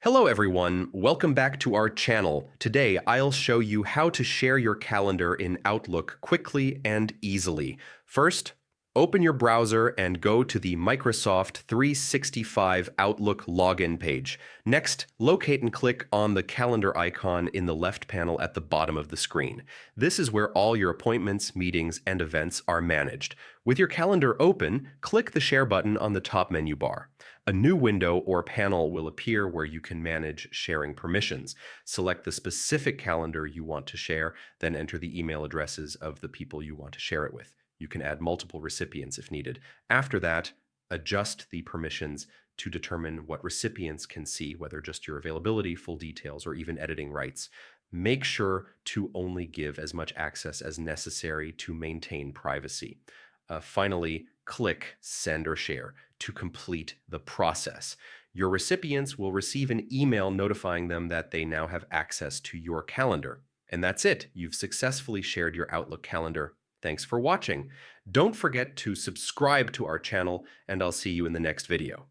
Hello everyone, welcome back to our channel. Today I'll show you how to share your calendar in Outlook quickly and easily. First, open your browser and go to the Microsoft 365 Outlook login page. Next, locate and click on the calendar icon in the left panel at the bottom of the screen. This is where all your appointments, meetings, and events are managed. With your calendar open, click the Share button on the top menu bar. A new window or panel will appear where you can manage sharing permissions. Select the specific calendar you want to share, then enter the email addresses of the people you want to share it with. You can add multiple recipients if needed. After that, adjust the permissions to determine what recipients can see, whether just your availability, full details, or even editing rights. Make sure to only give as much access as necessary to maintain privacy. Finally, click Send or Share to complete the process. Your recipients will receive an email notifying them that they now have access to your calendar. And that's it. You've successfully shared your Outlook calendar. Thanks for watching. Don't forget to subscribe to our channel, and I'll see you in the next video.